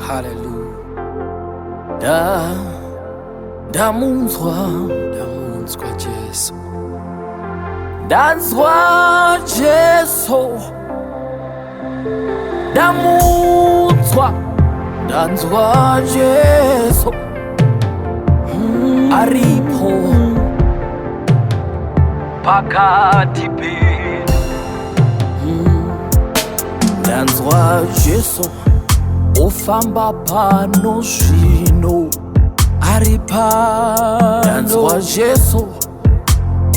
Hallelujah. Ndamunzwa Jesu, ndanzwa Jesu, ndanzwa Jesu, aripo pakati pedu. Ndanzwa Jesu ufamba pano zvino, ari pano. Ndanzwa Jesu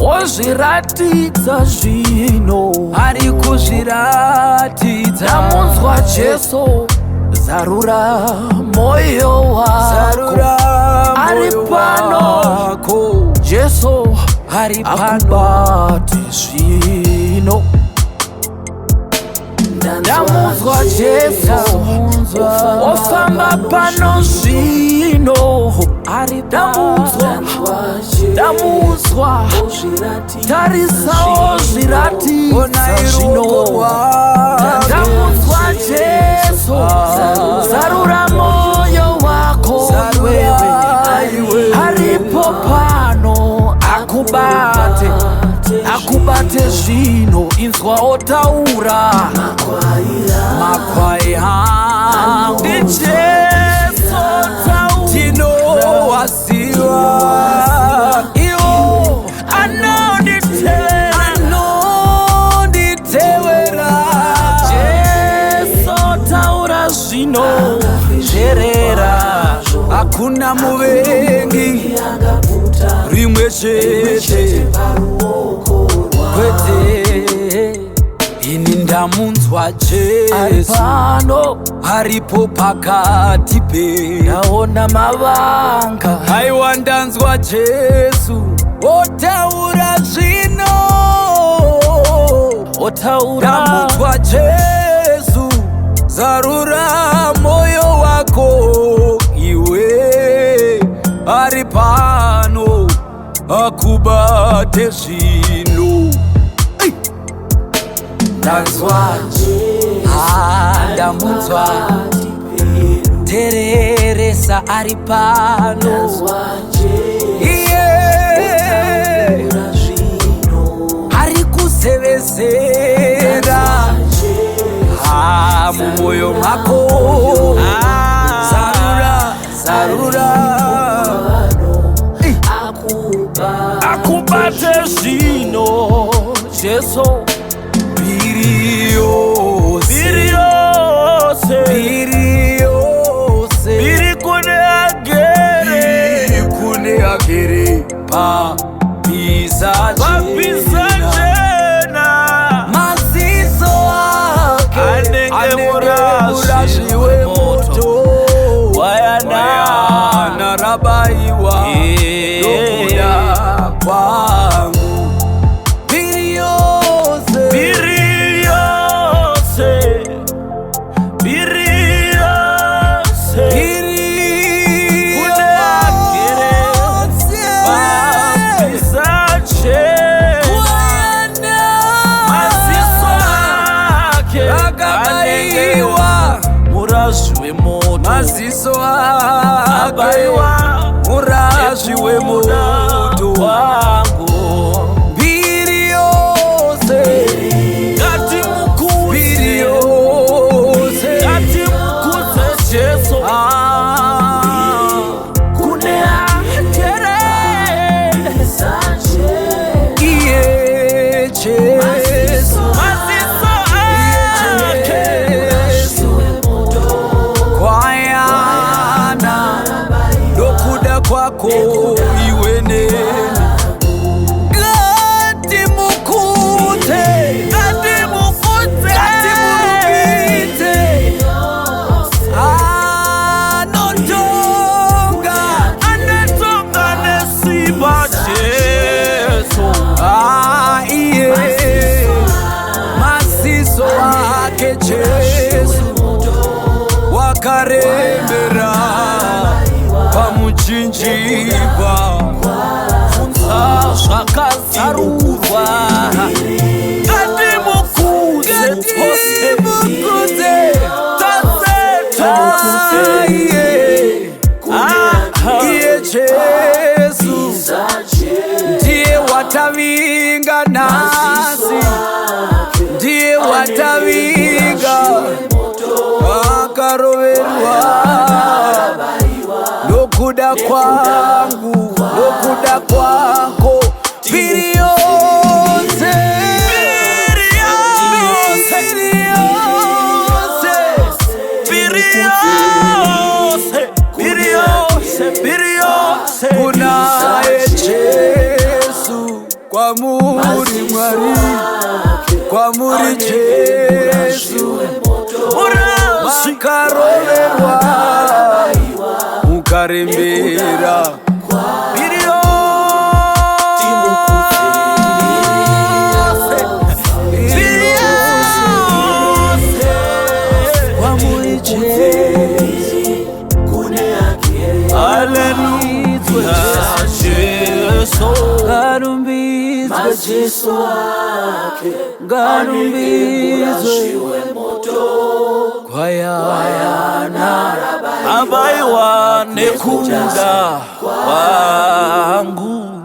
ozviratidza zvino, ari kuzviratidza. Ndamunzwa Jesu, zarura moyo wako, ari pano. Jesu ari pano, akubate zvino. Ndamunzwa Jesu ofamba pano zvino, ari ndamunzwa, tarisawo zviratidza zvino. Ndamunzwa Jesu, zarura moyo wako, aripo pano, akubate zvino. Inzwa otaura, makwai hangu ndi Jesu taura. Tinowaziva iwo anonditevera. Jesu taura zvino, zverera. Hakuna muvengi, rimwe chete kwete. Ini ndamunzwa Jesu pano, aripo pakati pedu. Ndaona mavanga, haiwa ndanzwa Jesu otaura zvino, ndamunzwa Jesu, zarura moyo wako iwe, ari pano, akubate zvino. Ndanzwa ndamunzwa, tereresa ari pano, ari kusevezera mumoyo mako. Zarura akubate zvino Jesu. Biri kune agere papisa jena, maziso ake anenge murashiwe moto, wayana rabaiwa nokuda kwangu. Maziso abaiwa, murashi wemoto wangu. Mbiri yose ngati mukudze Jesu, kune ageresa iye Jesu. Maziso ake kwako iwe nene, ngati mukudze anatonga nesimba Jesu. Iye maziso ake Jesu, wakarembera pamuchinjikwa, funza zvakazarurwa. Ngati mukudze tose Yesu ndiye watavinga nasi, ndiye watavinga akaroverwa nokuda kwangu nokuda kwako biriyose kunaye Yesu kwa muri mwari kwa muri Yesu makaroverwa mukarembera ngarumbizwe kwayana abaiwa nekunda wangu.